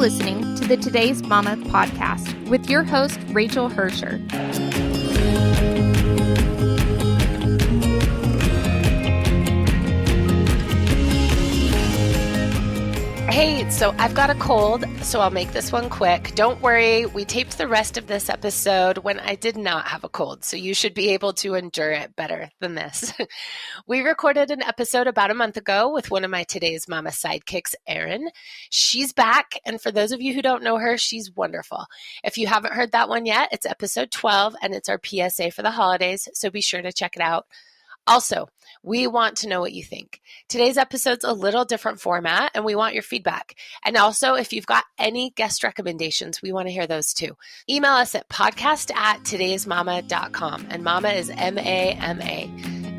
listening to the Today's Mama podcast with your host, Rachael Hersher. Hey, so I've got a cold, so I'll make this one quick. Don't worry, we taped the rest of this episode when I did not have a cold, so you should be able to endure it better than this. We recorded an episode about a month ago with one of my Today's Mama sidekicks, Erin. She's back, and for those of you who don't know her, she's wonderful. If you haven't heard that one yet, it's episode 12, and it's our PSA for the holidays, so be sure to check it out. Also, we want to know what you think. Today's episode's a little different format, and we want your feedback. And also, if you've got any guest recommendations, we want to hear those too. Email us at podcast@todaysmama.com, and mama is M-A-M-A.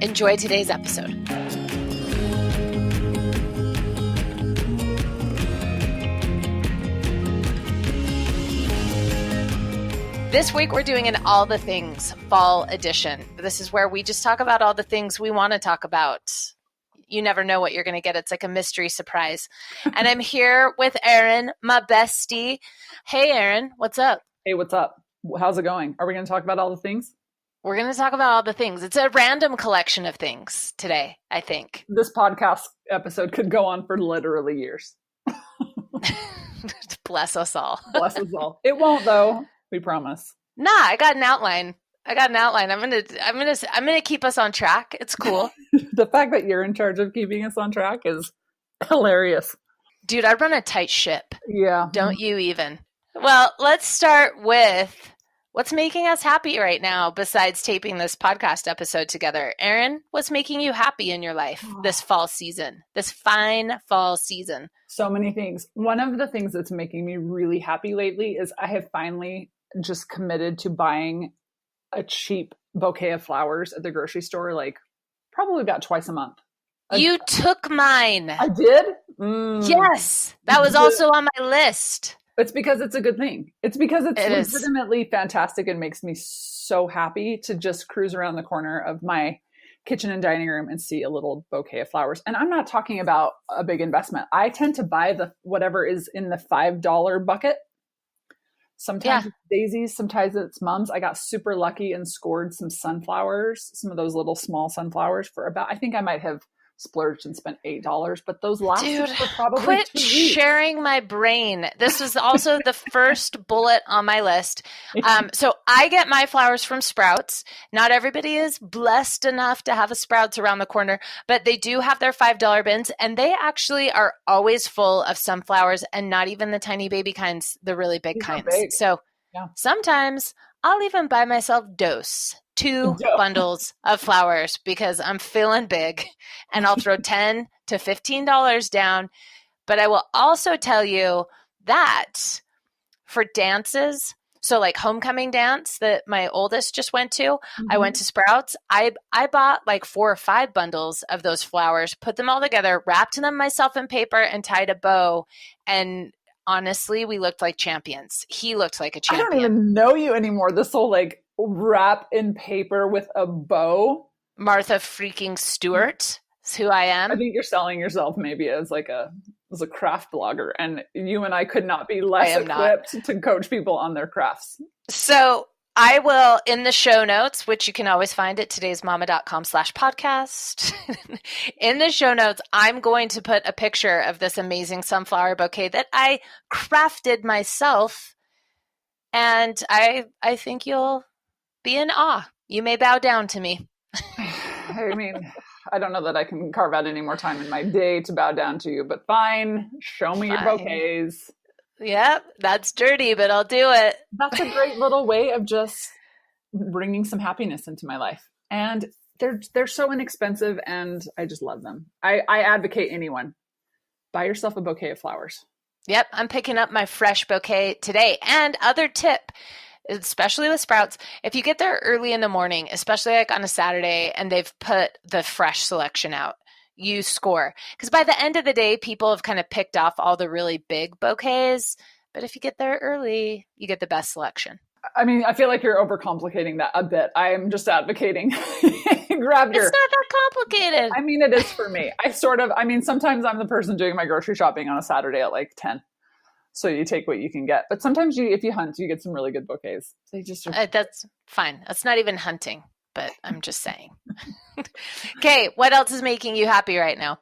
Enjoy today's episode. This week, we're doing an All the Things Fall Edition. This is where we just talk about all the things we want to talk about. You never know what you're going to get. It's like a mystery surprise. And I'm here with Erin, my bestie. Hey, Erin, what's up? Hey, what's up? How's it going? Are we going to talk about all the things? We're going to talk about all the things. It's a random collection of things today, I think. This podcast episode could go on for literally years. Bless us all. Bless us all. It won't, though. We promise. Nah, I got an outline. I'm gonna keep us on track. It's cool. The fact that you're in charge of keeping us on track is hilarious. Dude, I run a tight ship. Yeah. Don't you even? Well, let's start with what's making us happy right now besides taping this podcast episode together. Erin, what's making you happy in your life this fall season, this fine fall season? So many things. One of the things that's making me really happy lately is I have finally just committed to buying a cheap bouquet of flowers at the grocery store, like probably about twice a month. You took mine. I did? Yes. That was also on my list. It's because it's a good thing. It's because it's legitimately fantastic and makes me so happy to just cruise around the corner of my kitchen and dining room and see a little bouquet of flowers. And I'm not talking about a big investment. I tend to buy whatever is in the $5 bucket. Sometimes it's daisies, sometimes it's mums. I got super lucky and scored some sunflowers, some of those little small sunflowers for about, I think I might have splurged and spent $8, but those lasted for probably quit 2 weeks. Sharing my brain. This was also the first bullet on my list. So I get my flowers from Sprouts. Not everybody is blessed enough to have a Sprouts around the corner, but they do have their $5 bins, and they actually are always full of sunflowers, and not even the tiny baby kinds, the really big kinds. Big. So sometimes I'll even buy myself two bundles of flowers because I'm feeling big, and I'll throw $10 to $15 down. But I will also tell you that for dances, so like homecoming dance that my oldest just went to, I went to Sprouts. I bought like 4 or 5 bundles of those flowers, put them all together, wrapped them myself in paper, and tied a bow. And honestly, we looked like champions. He looked like a champion. I don't even know you anymore. This whole like wrap in paper with a bow. Martha freaking Stewart is who I am. I think you're selling yourself maybe as a craft blogger, and you and I could not be less equipped to coach people on their crafts. So I will, in the show notes, which you can always find at todaysmama.com/podcast. In the show notes, I'm going to put a picture of this amazing sunflower bouquet that I crafted myself. And I think you'll be in awe. You may bow down to me. I mean, I don't know that I can carve out any more time in my day to bow down to you, but fine. Show me your bouquets. Yep, that's dirty, but I'll do it. That's a great little way of just bringing some happiness into my life. And they're so inexpensive, and I just love them. I advocate anyone, buy yourself a bouquet of flowers. Yep, I'm picking up my fresh bouquet today. And other tip, especially with Sprouts, if you get there early in the morning, especially like on a Saturday, and they've put the fresh selection out, you score. Because by the end of the day, people have kind of picked off all the really big bouquets. But if you get there early, you get the best selection. I mean, I feel like you're overcomplicating that a bit. I am just advocating. It's not that complicated. I mean, it is for me. Sometimes I'm the person doing my grocery shopping on a Saturday at like 10. So you take what you can get. But sometimes if you hunt, you get some really good bouquets. They just are... That's fine. That's not even hunting, but I'm just saying. Okay, what else is making you happy right now?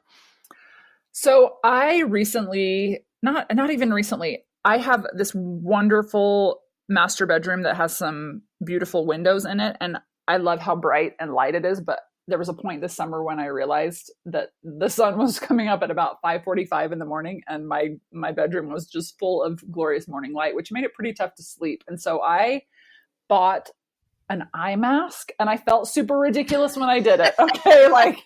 So I recently, not even recently, I have this wonderful master bedroom that has some beautiful windows in it. And I love how bright and light it is. But there was a point this summer when I realized that the sun was coming up at about 5:45 in the morning, and my bedroom was just full of glorious morning light, which made it pretty tough to sleep. And so I bought an eye mask, and I felt super ridiculous when I did it. Okay, like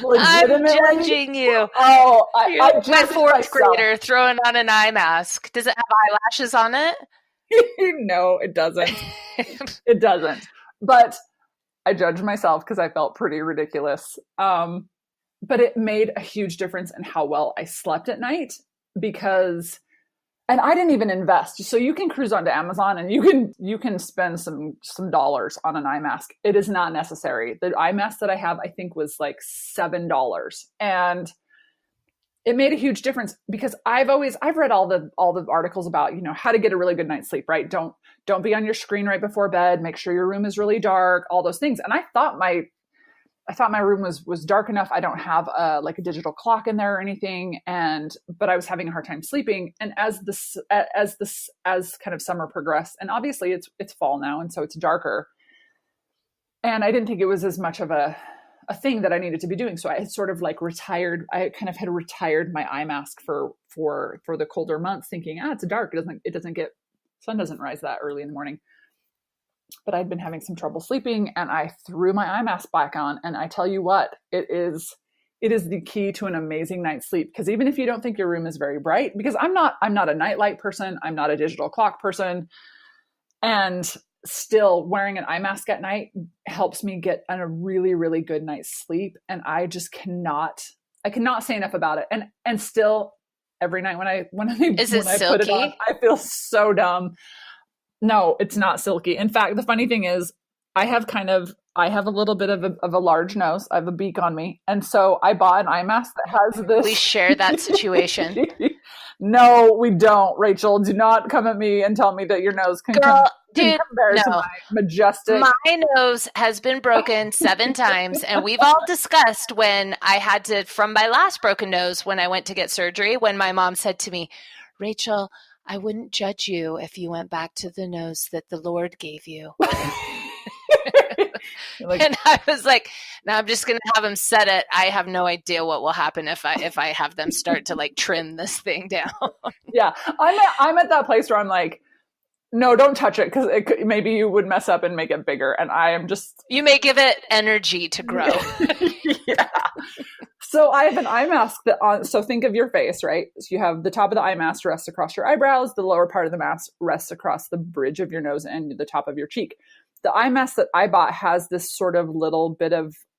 legitimately. I'm judging you. Oh, I my fourth grader throwing on an eye mask. Does it have eyelashes on it? No, it doesn't. It doesn't. But I judged myself because I felt pretty ridiculous. But it made a huge difference in how well I slept at night because, and I didn't even invest. So you can cruise onto Amazon and you can spend some dollars on an eye mask. It is not necessary. The eye mask that I have, I think, was like $7, and it made a huge difference because I've read all the articles about, how to get a really good night's sleep, right? Don't be on your screen right before bed. Make sure your room is really dark, all those things. And I thought my room was dark enough. I don't have a digital clock in there or anything. But I was having a hard time sleeping. And as kind of summer progressed, and obviously it's fall now, and so it's darker. And I didn't think it was as much of a thing that I needed to be doing. So I had sort of retired. I kind of had retired my eye mask for the colder months, thinking, it's dark. Sun doesn't rise that early in the morning. But I'd been having some trouble sleeping, and I threw my eye mask back on. And I tell you what, it is the key to an amazing night's sleep. Because even if you don't think your room is very bright, because I'm not a nightlight person, I'm not a digital clock person, and still wearing an eye mask at night helps me get a really, really good night's sleep. And I just cannot say enough about it. And still every night when I put it on, I feel so dumb. No, it's not silky. In fact, the funny thing is I have a little bit of a large nose. I have a beak on me. And so I bought an eye mask that has this. We share that situation. No, we don't. Rachel, do not come at me and tell me that your nose can compare to my majestic. My nose has been broken 7 times, and we've all discussed when I had to, from my last broken nose, when I went to get surgery, when my mom said to me, Rachel, I wouldn't judge you if you went back to the nose that the Lord gave you. And I was like, now I'm just going to have them set it. I have no idea what will happen if I have them start to trim this thing down. Yeah. I'm at that place where I'm like, no, don't touch it. Cause maybe you would mess up and make it bigger. And I am just, you may give it energy to grow. Yeah. So I have an eye mask so think of your face, right? So you have the top of the eye mask rests across your eyebrows. The lower part of the mask rests across the bridge of your nose and the top of your cheek. The eye mask that I bought has this sort of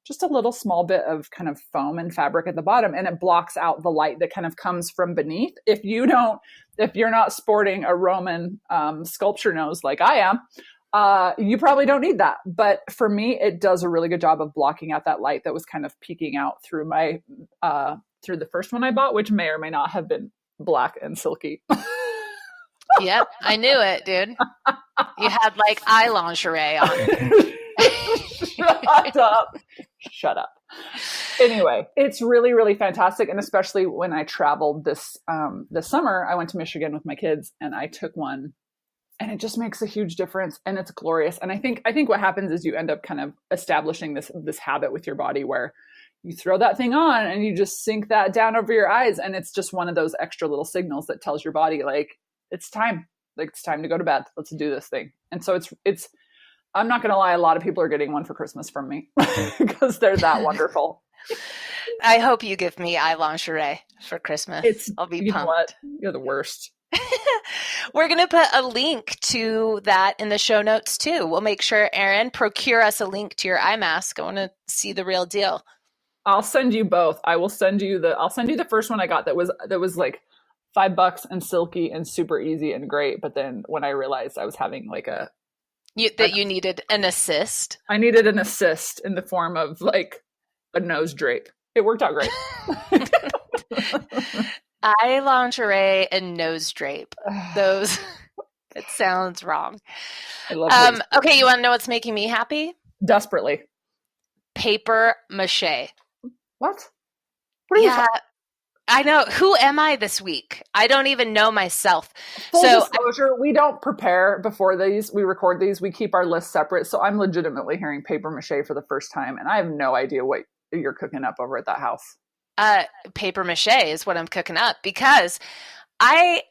just a little small bit of kind of foam and fabric at the bottom, and it blocks out the light that kind of comes from beneath. If you're not sporting a Roman sculpture nose like I am, you probably don't need that. But for me, it does a really good job of blocking out that light that was kind of peeking out through through the first one I bought, which may or may not have been black and silky. Yep, I knew it, dude. You had eye lingerie on. Shut up. Anyway, it's really, really fantastic. And especially when I traveled this summer, I went to Michigan with my kids and I took one, and it just makes a huge difference, and it's glorious. And I think what happens is you end up kind of establishing this habit with your body where you throw that thing on and you just sink that down over your eyes. And it's just one of those extra little signals that tells your body it's time. It's time to go to bed. Let's do this thing. And so it's, I'm not going to lie. A lot of people are getting one for Christmas from me because they're that wonderful. I hope you give me eye lingerie for Christmas. I'll be pumped. You know what? You're the worst. We're going to put a link to that in the show notes too. We'll make sure, Erin, procure us a link to your eye mask. I want to see the real deal. I'll send you both. I'll send you the first one I got that was $5 and silky and super easy and great. But then when I realized I was having you needed an assist. I needed an assist in the form of a nose drape. It worked out great. Eye lingerie and nose drape. Those, it sounds wrong. I love okay, you want to know what's making me happy? Desperately. Paper mache. What? What are you talking? I know. Who am I this week? I don't even know myself. Full disclosure, we don't prepare before these. We record these. We keep our lists separate. So I'm legitimately hearing paper mache for the first time, and I have no idea what you're cooking up over at that house. Paper mache is what I'm cooking up because I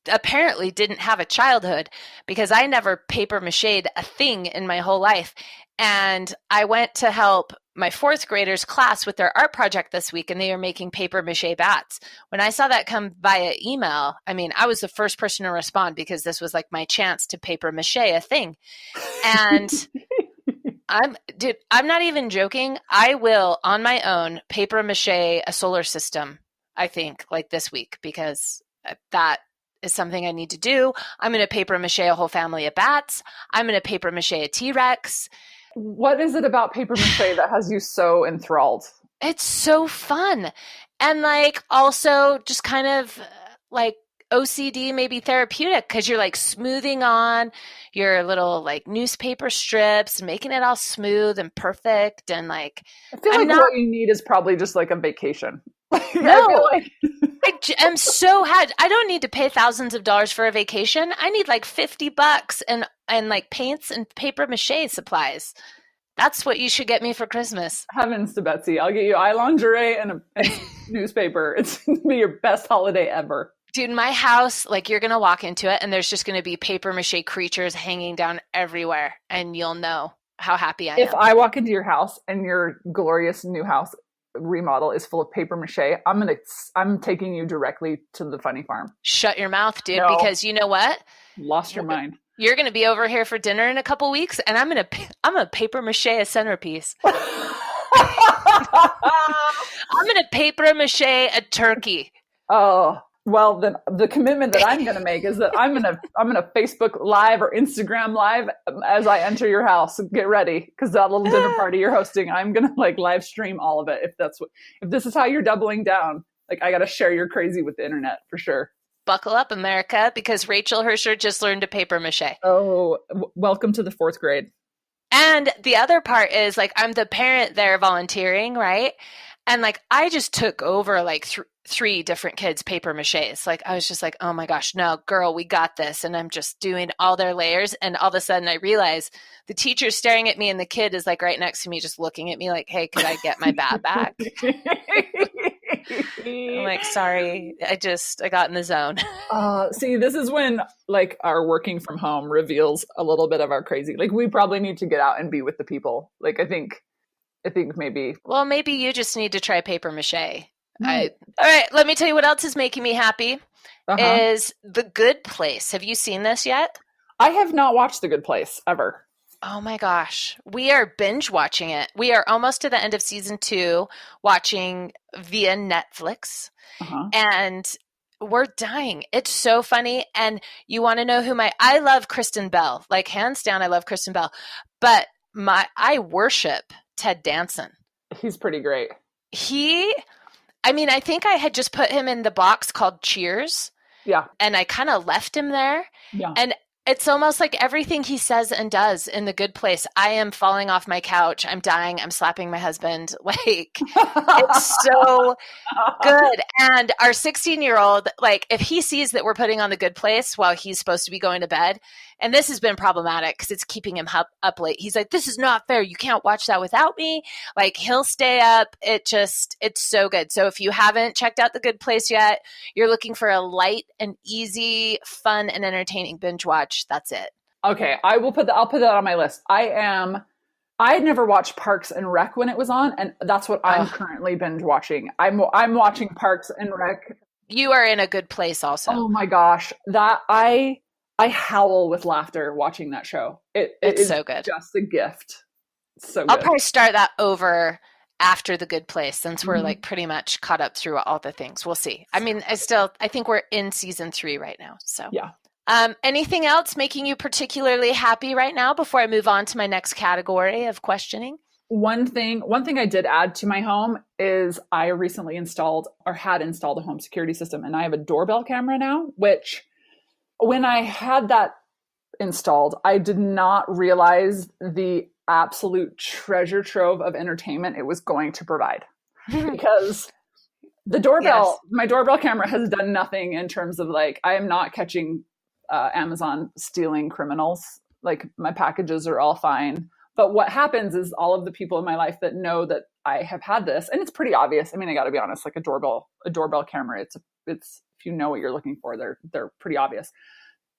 apparently didn't have a childhood because I never paper mached a thing in my whole life. And I went to help my fourth graders class with their art project this week, and they are making paper mache bats. When I saw that come via email, I mean, I was the first person to respond because this was like my chance to paper mache a thing. And I'm not even joking. I will, on my own, paper mache a solar system, I think, like this week, because that is something I need to do. I'm going to paper mache a whole family of bats. I'm going to paper mache a T-Rex. What is it about paper mache that has you so enthralled? It's so fun. And like also just kind of like OCD, maybe therapeutic, because you're like smoothing on your little like newspaper strips, making it all smooth and perfect. And like, I feel like what you need is probably just like a vacation. No, I'm so happy. I don't need to pay thousands of dollars for a vacation. I need like $50 and like paints and paper mache supplies. That's what you should get me for Christmas. Heavens to Betsy. I'll get you eye lingerie and a newspaper. It's going to be your best holiday ever. Dude, my house, like you're going to walk into it and there's just going to be paper mache creatures hanging down everywhere. And you'll know how happy I am. If I walk into your house and your glorious new house remodel is full of paper mache, I'm taking you directly to the funny farm. Shut your mouth, dude, because you know what? Lost your mind. You're going to be over here for dinner in a couple weeks, and I'm going to paper mache a centerpiece. I'm going to paper mache a turkey. Oh, well, then the commitment that I'm going to make is that I'm going to Facebook Live or Instagram Live as I enter your house. Get ready, because that little dinner party you're hosting, I'm going to like live stream all of it. If this is how you're doubling down, like I got to share your crazy with the internet for sure. Buckle up, America, because Rachael Hersher just learned to paper mache. Oh, welcome to the fourth grade. And the other part is like I'm the parent there volunteering, right? And like I just took over like three different kids' paper maches. Like I was just like, oh my gosh, no, girl, we got this. And I'm just doing all their layers. And all of a sudden I realize the teacher's staring at me and the kid is like right next to me, just looking at me like, hey, could I get my bat back? I'm like, sorry, I got in the zone. See, this is when like our working from home reveals a little bit of our crazy. Like we probably need to get out and be with the people. Like I think maybe. Well, maybe you just need to try paper mache. Right. All right, let me tell you what else is making me happy. Is The Good Place. Have you seen this yet? I have not watched The Good Place ever. Oh my gosh. We are binge watching it. We are almost to the end of season 2, watching via Netflix. And we're dying. It's so funny. And you want to know who I love Kristen Bell. Like hands down, I love Kristen Bell. But I worship Ted Danson. He's pretty great. I think I had just put him in the box called Cheers. Yeah. And I kind of left him there. Yeah. And it's almost like everything he says and does in The Good Place. I am falling off my couch. I'm dying. I'm slapping my husband. Like, it's so good. And our 16-year-old, like, if he sees that we're putting on The Good Place while he's supposed to be going to bed, and this has been problematic because it's keeping him up late. He's like, this is not fair. You can't watch that without me. Like, he'll stay up. It's so good. So if you haven't checked out The Good Place yet, you're looking for a light and easy, fun and entertaining binge watch. That's it. Okay. I'll put that on my list. I had never watched Parks and Rec when it was on, and that's what I'm currently binge watching. I'm watching Parks and Rec. You are in a good place also. Oh my gosh. That I howl with laughter watching that show. It's so good. Just a gift. So good. I'll probably start that over after The Good Place since we're like pretty much caught up through all the things. We'll see. I mean, I think we're in season 3 right now. So yeah. Anything else making you particularly happy right now before I move on to my next category of questioning? One thing I did add to my home is I recently installed or had installed a home security system, and I have a doorbell camera now, which when I had that installed, I did not realize the absolute treasure trove of entertainment it was going to provide. Because the doorbell, my doorbell camera has done nothing in terms of like, I am not catching Amazon stealing criminals. Like my packages are all fine. But what happens is all of the people in my life that know that I have had this, and it's pretty obvious. I mean, I got to be honest, like a doorbell camera, it's if you know what you're looking for, they're pretty obvious.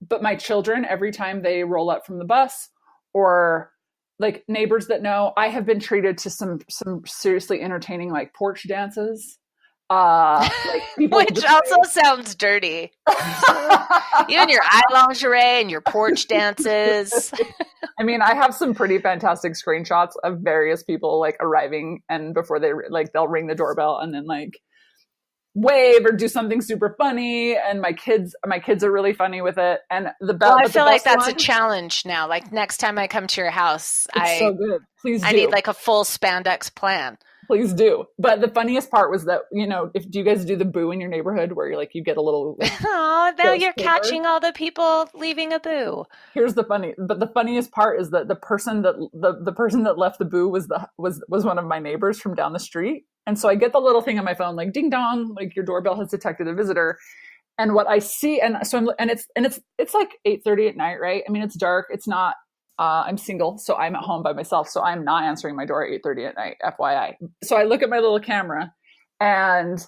But my children, every time they roll up from the bus, or like neighbors that know, I have been treated to some seriously entertaining like porch dances. Like people which also sounds dirty. You and your eye lingerie and your porch dances. I mean, I have some pretty fantastic screenshots of various people like arriving, and before they like, they'll ring the doorbell and then like wave or do something super funny, and my kids are really funny with it. And the bell, I feel like that's a challenge now. Like next time I come to your house, so good. Please do. I need like a full spandex plan. Please do. But the funniest part was that, you know, do you guys do the boo in your neighborhood where you're like, you get a little like, oh, now you're catching all the people leaving a boo. Here's the funniest part is that the person that the person that left the boo was one of my neighbors from down the street. And so I get the little thing on my phone, like ding dong, like your doorbell has detected a visitor. And what I see, and so it's like 8:30 at night, right? I mean, it's dark. It's not. I'm single, so I'm at home by myself. So I'm not answering my door at 8:30 at night, FYI. So I look at my little camera, and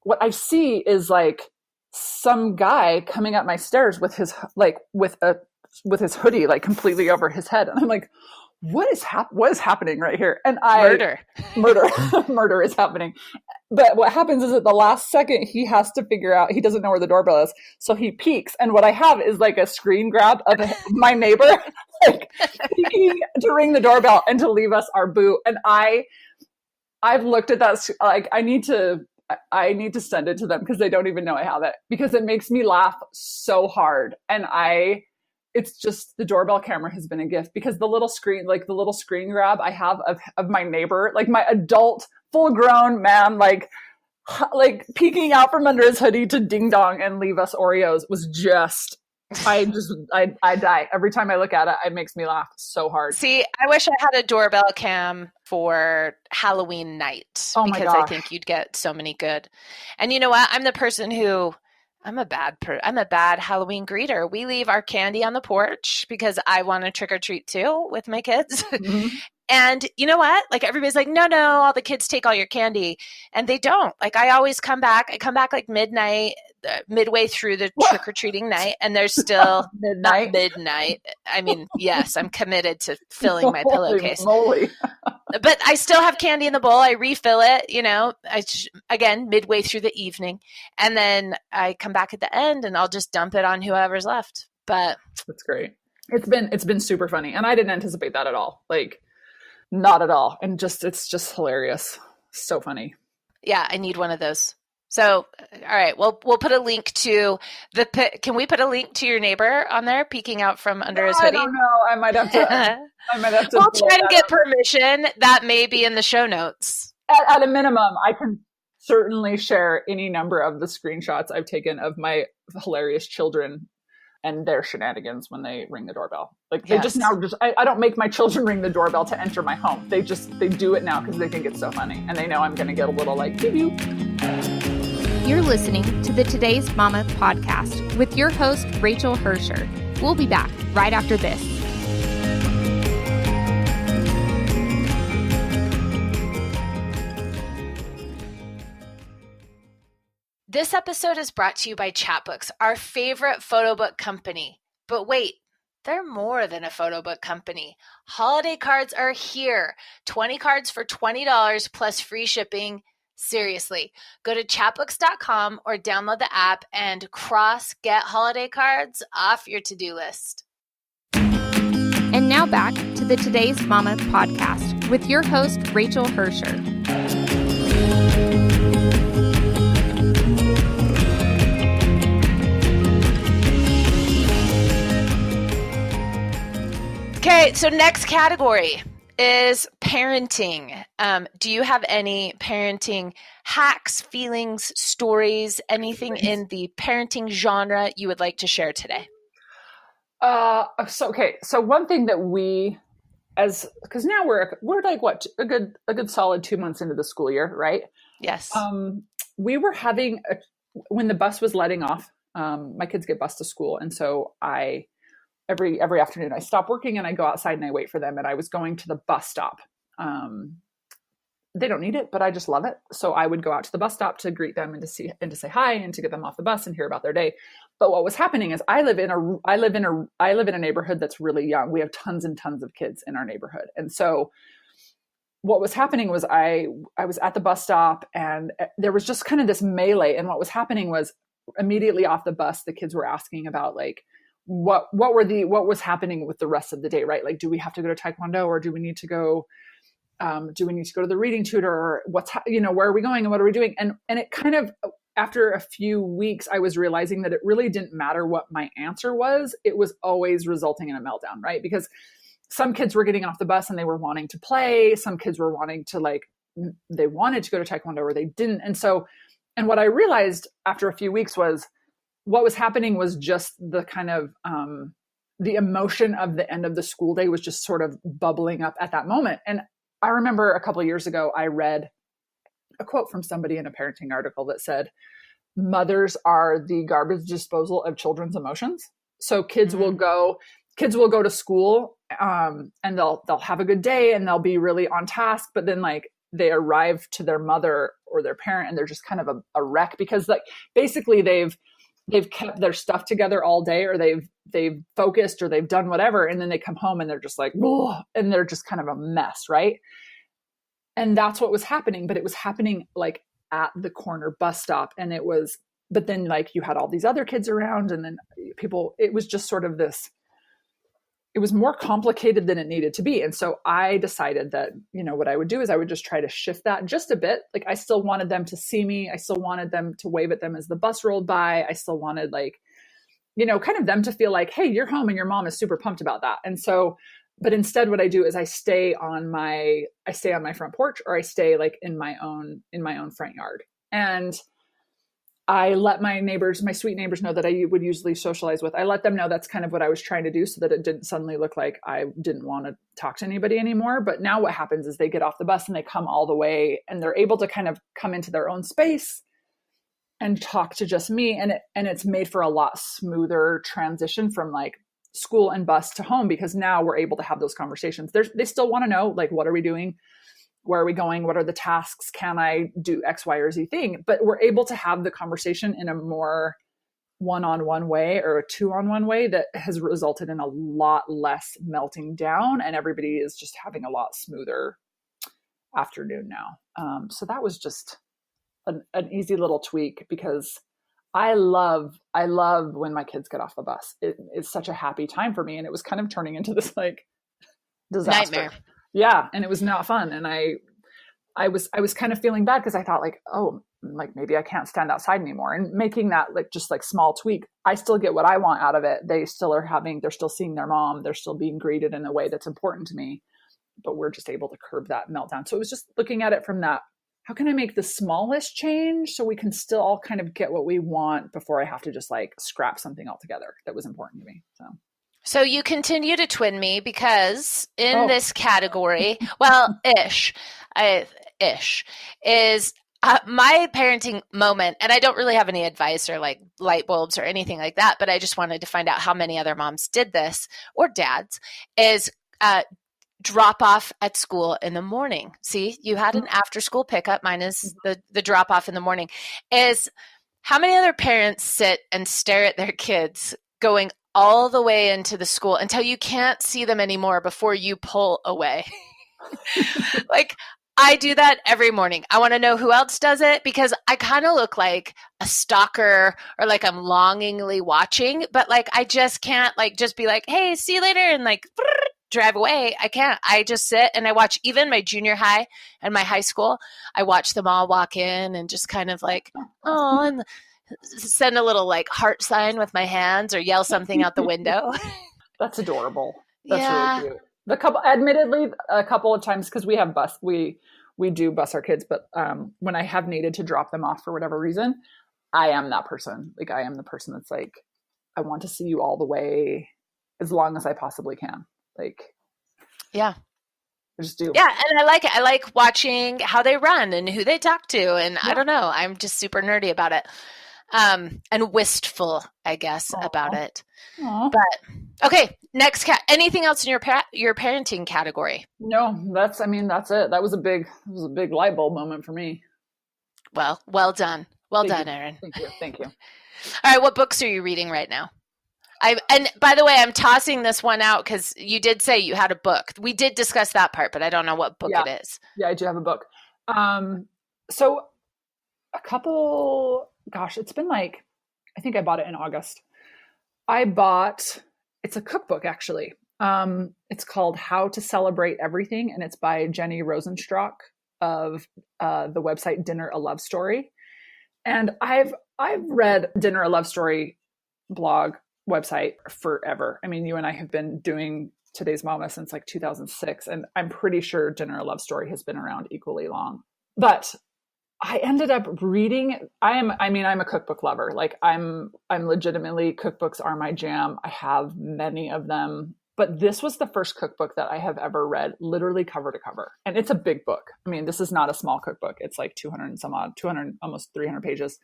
what I see is like some guy coming up my stairs with his with his hoodie like completely over his head, and I'm like, what is happening right here? And murder is happening. But what happens is at the last second, he has to figure out, he doesn't know where the doorbell is. So he peeks. And what I have is like a screen grab of my neighbor, like peeking to ring the doorbell and to leave us our boo. And I've looked at that, like I need to send it to them because they don't even know I have it, because it makes me laugh so hard. And it's just, the doorbell camera has been a gift, because the little screen grab I have of my neighbor, like my adult, full grown man, like peeking out from under his hoodie to ding dong and leave us Oreos was just, I die. Every time I look at it, it makes me laugh so hard. See, I wish I had a doorbell cam for Halloween night, because I think you'd get so many good. And you know what? I'm the person who, I'm a bad Halloween greeter. We leave our candy on the porch because I want to trick or treat too with my kids. Mm-hmm. And you know what? Like everybody's like, no, all the kids take all your candy, and they don't. Like I always come back. I come back like midnight, midway through the trick or treating night, and there's still not midnight. I mean, yes, I'm committed to filling my pillowcase. But I still have candy in the bowl. I refill it, you know, again, midway through the evening. And then I come back at the end and I'll just dump it on whoever's left. But that's great. It's been super funny. And I didn't anticipate that at all. Like not at all. And it's just hilarious. So funny. Yeah. I need one of those. So, all right, we'll put a link to can we put a link to your neighbor on there peeking out from under his hoodie? I don't know. I might have to. We'll try to get permission. That may be in the show notes. At a minimum, I can certainly share any number of the screenshots I've taken of my hilarious children and their shenanigans when they ring the doorbell. Like they I don't make my children ring the doorbell to enter my home. They do it now because they think it's so funny, and they know I'm going to get a little like pew pew. You're listening to the Today's Mama podcast with your host, Rachael Hersher. We'll be back right after this. This episode is brought to you by Chatbooks, our favorite photo book company. But wait, they're more than a photo book company. Holiday cards are here. 20 cards for $20 plus free shipping. Seriously, go to chatbooks.com or download the app and get holiday cards off your to-do list. And now back to the Today's Mama podcast with your host, Rachael Hersher. Okay, so next category. is parenting. Do you have any parenting hacks, feelings, stories, anything in the parenting genre you would like to share today? So one thing that because now we're like what, a good solid 2 months into the school year, right? Yes. We were having when the bus was letting off, my kids get bused to school. And so every afternoon I stop working and I go outside and I wait for them. And I was going to the bus stop. They don't need it, but I just love it. So I would go out to the bus stop to greet them and to say hi and to get them off the bus and hear about their day. But what was happening is I live in a neighborhood that's really young. We have tons and tons of kids in our neighborhood. And so what was happening was I was at the bus stop and there was just kind of this melee. And what was happening was immediately off the bus, the kids were asking about like, what was happening with the rest of the day, right? Like, do we have to go to Taekwondo, or do we need to go to the reading tutor, or where are we going and what are we doing? And it kind of, after a few weeks, I was realizing that it really didn't matter what my answer was. It was always resulting in a meltdown, right? Because some kids were getting off the bus and they were wanting to play. Some kids were wanting to they wanted to go to Taekwondo or they didn't. And what I realized after a few weeks was what was happening was just the kind of, the emotion of the end of the school day was just sort of bubbling up at that moment. And I remember a couple of years ago, I read a quote from somebody in a parenting article that said, mothers are the garbage disposal of children's emotions. So kids will go to school, and they'll have a good day and they'll be really on task, but then they arrive to their mother or their parent and they're just kind of a wreck because basically they've kept their stuff together all day, or they've focused, or they've done whatever. And then they come home and they're just and they're just kind of a mess. Right. And that's what was happening, but it was happening at the corner bus stop. And but then you had all these other kids around, and then it was just sort of this, it was more complicated than it needed to be. And so I decided that, what I would do is I would just try to shift that just a bit. I still wanted them to see me. I still wanted them to wave at them as the bus rolled by. I still wanted kind of them to feel like, hey, you're home and your mom is super pumped about that. And so, but instead what I do is I stay on my front porch, or I stay in my own front yard. And I let my sweet neighbors know that I would usually socialize with. I let them know that's kind of what I was trying to do, so that it didn't suddenly look like I didn't want to talk to anybody anymore. But now what happens is they get off the bus and they come all the way, and they're able to kind of come into their own space and talk to just me. And it's made for a lot smoother transition from school and bus to home, because now we're able to have those conversations. They still want to know, what are we doing? Where are we going? What are the tasks? Can I do X, Y, or Z thing? But we're able to have the conversation in a more one-on-one way, or a two-on-one way, that has resulted in a lot less melting down, and everybody is just having a lot smoother afternoon now. So that was just an easy little tweak, because I love when my kids get off the bus. It's such a happy time for me, and it was kind of turning into this disaster. Nightmare. Yeah. And it was not fun. And I was kind of feeling bad, because I thought maybe I can't stand outside anymore. And making that small tweak, I still get what I want out of it. They're still seeing their mom. They're still being greeted in a way that's important to me, but we're just able to curb that meltdown. So it was just looking at it from that, how can I make the smallest change so we can still all kind of get what we want before I have to just scrap something altogether that was important to me. So you continue to twin me, because in this category, ish is my parenting moment. And I don't really have any advice or light bulbs or anything like that, but I just wanted to find out how many other moms did this, or dads, is drop off at school in the morning. See, you had an after school pickup. Mine is the drop off in the morning. Is how many other parents sit and stare at their kids going all the way into the school until you can't see them anymore before you pull away. I do that every morning. I want to know who else does it, because I kind of look like a stalker, or I'm longingly watching, but I just can't just be hey, see you later, and drive away. I can't. I just sit and I watch even my junior high and my high school. I watch them all walk in and just kind of oh, and send a little heart sign with my hands, or yell something out the window. That's adorable. That's really cute. Admittedly, a couple of times, because we have we do bus our kids, but when I have needed to drop them off for whatever reason, I am that person. Like, I am the person that's like, I want to see you all the way as long as I possibly can. Like, yeah. I just do. Yeah, and I like it. I like watching how they run and who they talk to, and I don't know. I'm just super nerdy about it, and wistful, I guess, about it. Aww. But okay, next anything else in your parenting category? No, that's it. That was a big light bulb moment for me. Well done, Erin. Thank you. All right, what books are you reading right now? And by the way, I'm tossing this one out because you did say you had a book. We did discuss that part, but I don't know what book it is. Yeah, I do have a book. So a couple, it's been like, I think I bought it in August. It's a cookbook actually. It's called How to Celebrate Everything, and it's by Jenny Rosenstock of the website Dinner a Love Story. And I've read Dinner a Love Story blog website forever. I mean, you and I have been doing Today's Mama since like 2006, and I'm pretty sure Dinner a Love Story has been around equally long. But I ended up reading. I'm a cookbook lover. Like, I'm legitimately, cookbooks are my jam. I have many of them. But this was the first cookbook that I have ever read, literally cover to cover. And it's a big book. I mean, this is not a small cookbook. It's like 200, almost 300 pages.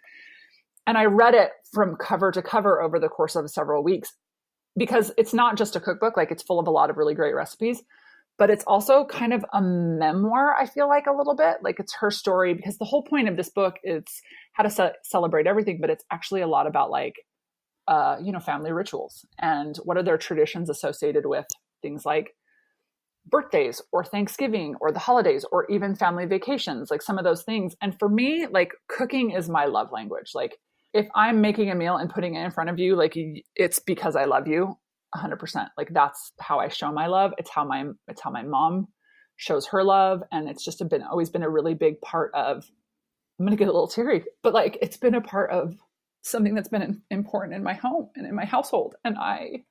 And I read it from cover to cover over the course of several weeks, because it's not just a cookbook. Like, it's full of a lot of really great recipes, but it's also kind of a memoir. I feel like a little bit like it's her story, because the whole point of this book is how to celebrate everything. But it's actually a lot about like, family rituals and what are their traditions associated with things like birthdays or Thanksgiving or the holidays or even family vacations, like some of those things. And for me, like, cooking is my love language. Like, if I'm making a meal and putting it in front of you, like, it's because I love you 100%. Like, that's how I show my love. It's how my mom shows her love. And it's just always been a really big part of, I'm going to get a little teary, but like, it's been a part of something that's been important in my home and in my household. And I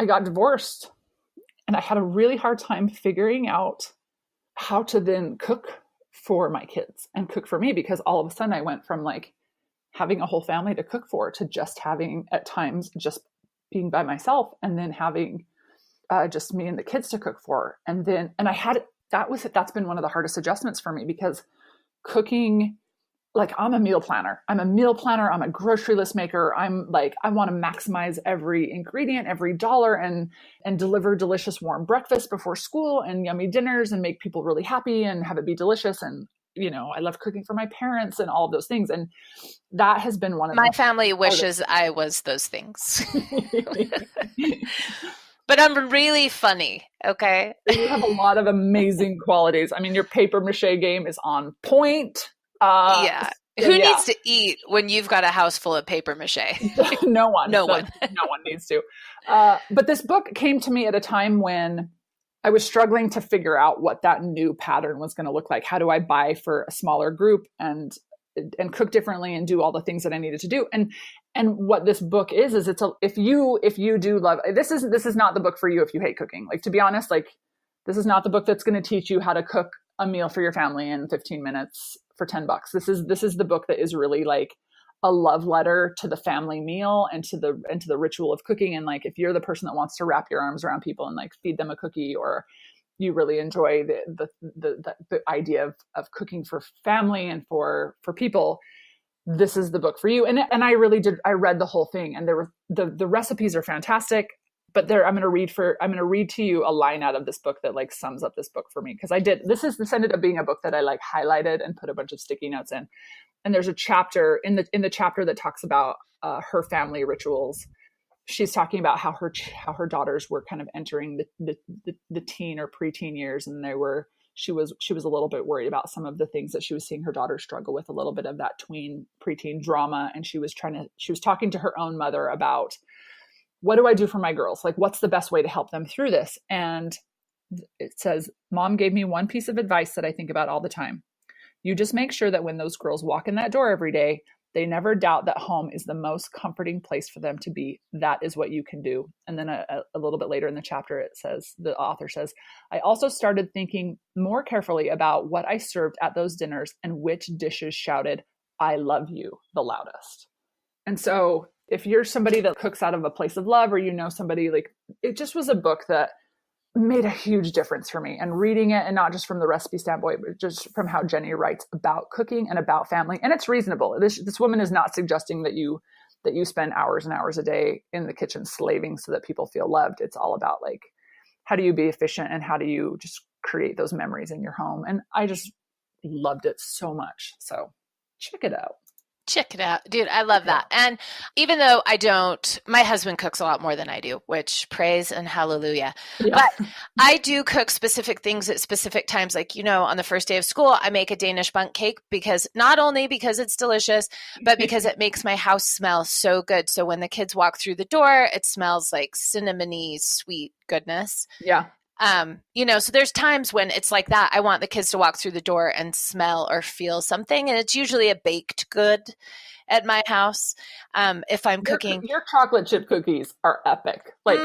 got divorced, and I had a really hard time figuring out how to then cook for my kids and cook for me, because all of a sudden I went from like having a whole family to cook for to just having, at times, just being by myself, and then having just me and the kids to cook for. And that's been one of the hardest adjustments for me, because cooking, like, I'm a meal planner. I'm a grocery list maker. I'm like, I want to maximize every ingredient, every dollar, and deliver delicious warm breakfast before school and yummy dinners and make people really happy and have it be delicious. And, I love cooking for my parents and all of those things. And that has been one of my family wishes I was those things. But I'm really funny. Okay. You have a lot of amazing qualities. I mean, your paper mache game is on point. Yeah. Who needs to eat when you've got a house full of paper mache? No one. No one needs to. But this book came to me at a time when I was struggling to figure out what that new pattern was going to look like. How do I buy for a smaller group and cook differently and do all the things that I needed to do? And what this book is if you do love, this is not the book for you if you hate cooking. Like, to be honest, like, this is not the book that's going to teach you how to cook a meal for your family in 15 minutes for $10. This is the book that is really like a love letter to the family meal and to the ritual of cooking. And like, if you're the person that wants to wrap your arms around people and like feed them a cookie, or you really enjoy the idea of cooking for family and for people, this is the book for you. And I really did. I read the whole thing, and there were the recipes are fantastic. But I'm going to read to you a line out of this book that like sums up this book for me. Cause this ended up being a book that I like highlighted and put a bunch of sticky notes in. And there's a chapter in the chapter that talks about her family rituals. She's talking about how her daughters were kind of entering the teen or preteen years. And she was a little bit worried about some of the things that she was seeing her daughter struggle with, a little bit of that preteen drama. And she was talking to her own mother about, what do I do for my girls? Like, what's the best way to help them through this? And it says, Mom gave me one piece of advice that I think about all the time. You just make sure that when those girls walk in that door every day, They never doubt that home is the most comforting place for them to be. That is what you can do. And then a little bit later in the chapter, it says, the author says, I also started thinking more carefully about what I served at those dinners and which dishes shouted, I love you the loudest. And so if you're somebody that cooks out of a place of love, or you know somebody, like, it just was a book that made a huge difference for me. And reading it, and not just from the recipe standpoint, but just from how Jenny writes about cooking and about family. And it's reasonable. This woman is not suggesting that you spend hours and hours a day in the kitchen slaving so that people feel loved. It's all about, like, how do you be efficient and how do you just create those memories in your home? And I just loved it so much. So check it out. Check it out. Dude, I love that. And even though my husband cooks a lot more than I do, which praise and hallelujah. Yeah. But I do cook specific things at specific times. Like, on the first day of school, I make a Danish bundt cake not only because it's delicious, but because it makes my house smell so good. So when the kids walk through the door, it smells like cinnamony, sweet goodness. Yeah. So there's times when it's like that. I want the kids to walk through the door and smell or feel something. And it's usually a baked good at my house. If I'm cooking. Your chocolate chip cookies are epic. Like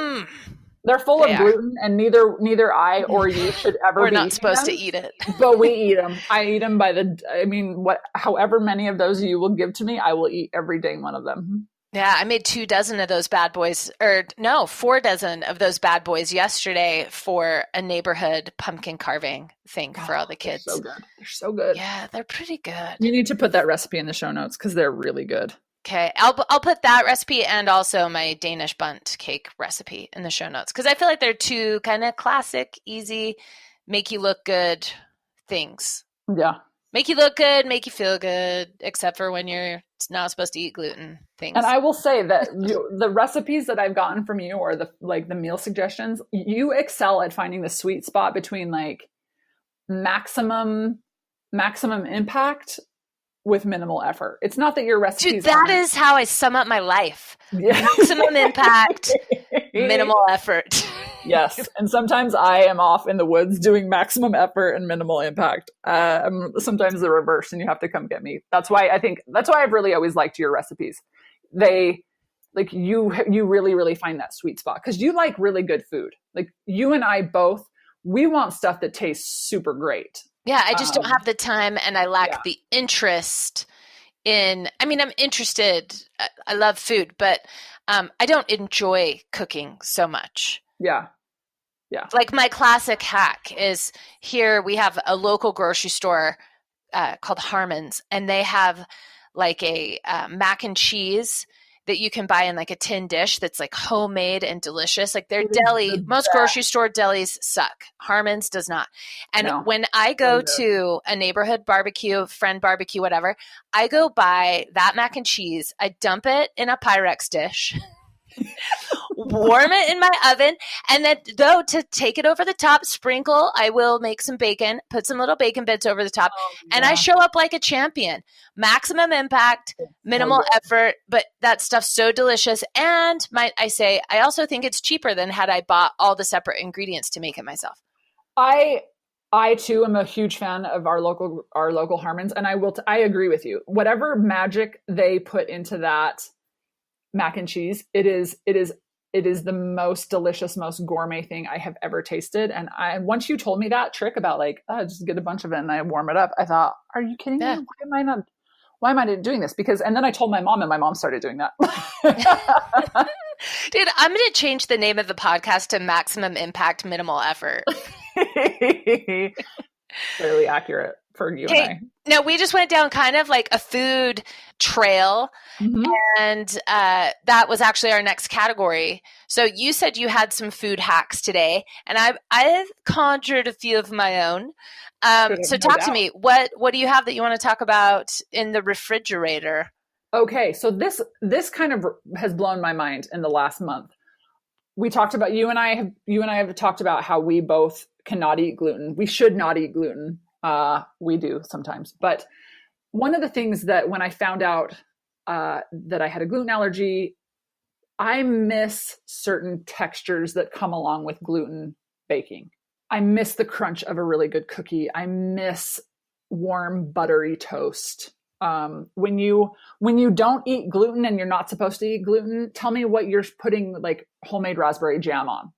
they're full of gluten, and neither I or you should ever We're be not supposed them, to eat it. But we eat them. I eat them however many of those you will give to me, I will eat every dang one of them. Yeah, I made 24 of those bad boys, 4 dozen of those bad boys yesterday for a neighborhood pumpkin carving thing for all the kids. They're so good. They're so good. Yeah, they're pretty good. You need to put that recipe in the show notes because they're really good. Okay, I'll put that recipe and also my Danish bundt cake recipe in the show notes because I feel like they're two kind of classic, easy, make you look good things. Yeah. Make you look good, make you feel good, except for when you're not supposed to eat gluten things. And I will say that the recipes that I've gotten from you, or the meal suggestions, you excel at finding the sweet spot between like maximum impact with minimal effort. It's not that your recipes. Dude, that is how I sum up my life. Yeah. Maximum impact, minimal effort. Yes. And sometimes I am off in the woods doing maximum effort and minimal impact. Sometimes the reverse, and you have to come get me. That's why I've really always liked your recipes. They, like, you really, really find that sweet spot because you like really good food. Like, you and I both, we want stuff that tastes super great. Yeah. I just don't have the time, and I lack the interest I'm interested. I love food, but I don't enjoy cooking so much. Yeah. Yeah. Like, my classic hack is, here we have a local grocery store called Harmon's, and they have like a mac and cheese that you can buy in like a tin dish that's like homemade and delicious. Like, their deli, most grocery store delis suck. Harmon's does not. And when I go to a neighborhood barbecue, friend barbecue, whatever, I go buy that mac and cheese. I dump it in a Pyrex dish. Warm it in my oven, and then to take it over the top, I will make some bacon, put some little bacon bits over the top, and I show up like a champion. Maximum impact, minimal effort, but that stuff's so delicious. And I also think it's cheaper than had I bought all the separate ingredients to make it myself. I too am a huge fan of our local Harmon's, and I agree with you. Whatever magic they put into that mac and cheese, it is the most delicious, most gourmet thing I have ever tasted. And once you told me that trick about like, just get a bunch of it and I warm it up, I thought, are you kidding me? Why am I not doing this? And then I told my mom, and my mom started doing that. Dude, I'm going to change the name of the podcast to Maximum Impact, Minimal Effort. Fairly accurate for you and I. Now, we just went down kind of like a food trail, and that was actually our next category. So you said you had some food hacks today, and I've conjured a few of my own. So talk to me. What do you have that you want to talk about in the refrigerator? Okay, so this kind of has blown my mind in the last month. We talked about, you and I have talked about how we both cannot eat gluten. We should not eat gluten. We do sometimes. But one of the things that when I found out that I had a gluten allergy, I miss certain textures that come along with gluten baking. I miss the crunch of a really good cookie. I miss warm, buttery toast. When you don't eat gluten and you're not supposed to eat gluten, tell me what you're putting like homemade raspberry jam on.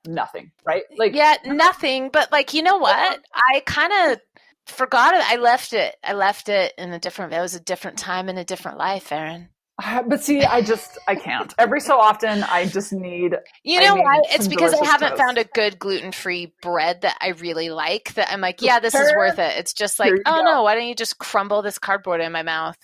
Nothing, right? Like, yeah, nothing. But like, you know what? I kind of forgot it. I left it in it was a different time in a different life, Erin. But see, I can't. Every so often, I just need. You know why? It's because I haven't found a good gluten-free bread that I really like. That I'm like, yeah, this is worth it. It's just like, oh no, why don't you just crumble this cardboard in my mouth?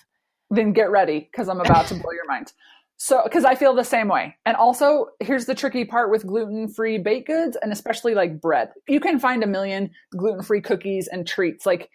Then get ready, because I'm about to blow your mind. So, because I feel the same way. And also, here's the tricky part with gluten-free baked goods, and especially like bread. You can find a million gluten-free cookies and treats. Like,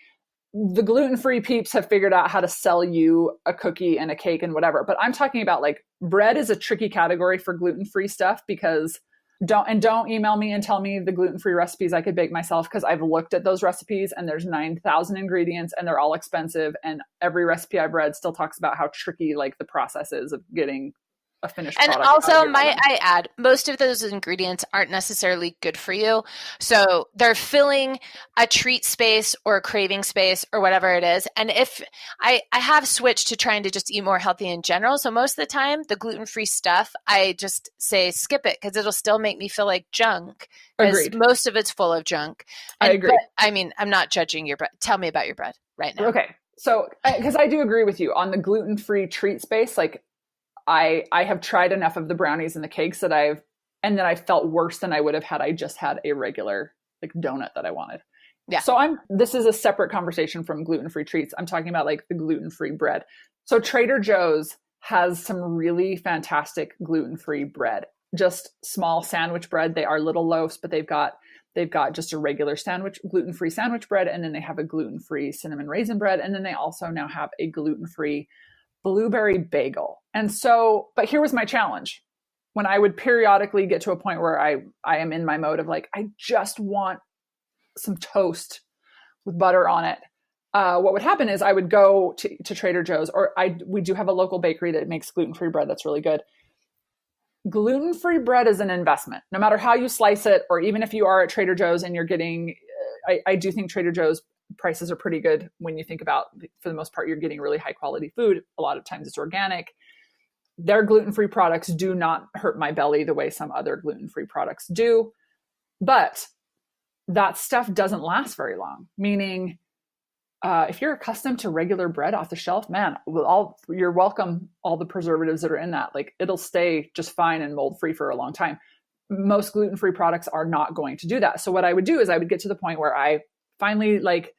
the gluten-free peeps have figured out how to sell you a cookie and a cake and whatever. But I'm talking about like bread is a tricky category for gluten-free stuff, because don't email me and tell me the gluten-free recipes I could bake myself, because I've looked at those recipes and there's 9,000 ingredients and they're all expensive. And every recipe I've read still talks about how tricky like the process is of getting a finished product. And also, might I add, most of those ingredients aren't necessarily good for you. So they're filling a treat space or a craving space or whatever it is. And if I have switched to trying to just eat more healthy in general. So most of the time, the gluten-free stuff, I just say skip it, because it'll still make me feel like junk. Agreed. Most of it's full of junk. I agree. I mean, I'm not judging your bread. Tell me about your bread right now. Okay. So, because I do agree with you on the gluten-free treat space, like, I have tried enough of the brownies and the cakes that I felt worse than I would have had I just had a regular like donut that I wanted. Yeah. So this is a separate conversation from gluten-free treats. I'm talking about like the gluten-free bread. So Trader Joe's has some really fantastic gluten-free bread, just small sandwich bread. They are little loaves, but they've got just a regular gluten-free sandwich bread. And then they have a gluten-free cinnamon raisin bread. And then they also now have a gluten-free blueberry bagel. And so, but here was my challenge. When I would periodically get to a point where I am in my mode of like, I just want some toast with butter on it. What would happen is I would go to Trader Joe's, or we do have a local bakery that makes gluten-free bread that's really good. Gluten-free bread is an investment, no matter how you slice it, or even if you are at Trader Joe's and you're getting, I do think Trader Joe's prices are pretty good when you think about, for the most part, you're getting really high quality food. A lot of times it's organic. Their gluten-free products do not hurt my belly the way some other gluten-free products do. But that stuff doesn't last very long. Meaning, if you're accustomed to regular bread off the shelf, man, you're welcome all the preservatives that are in that. Like, it'll stay just fine and mold-free for a long time. Most gluten-free products are not going to do that. So what I would do is I would get to the point where I finally like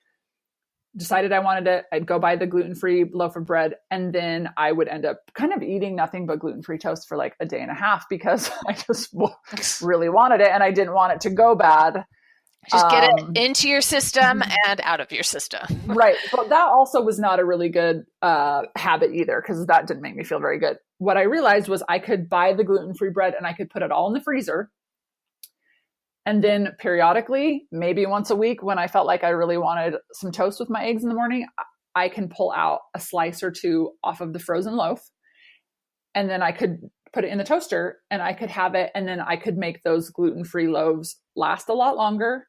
decided I wanted it. I'd go buy the gluten-free loaf of bread, and then I would end up kind of eating nothing but gluten-free toast for like a day and a half, because I just really wanted it and I didn't want it to go bad. Just get it into your system and out of your system. Right. But that also was not a really good habit either, because that didn't make me feel very good. What I realized was I could buy the gluten-free bread and I could put it all in the freezer. And then periodically, maybe once a week, when I felt like I really wanted some toast with my eggs in the morning, I can pull out a slice or two off of the frozen loaf. And then I could put it in the toaster and I could have it. And then I could make those gluten-free loaves last a lot longer.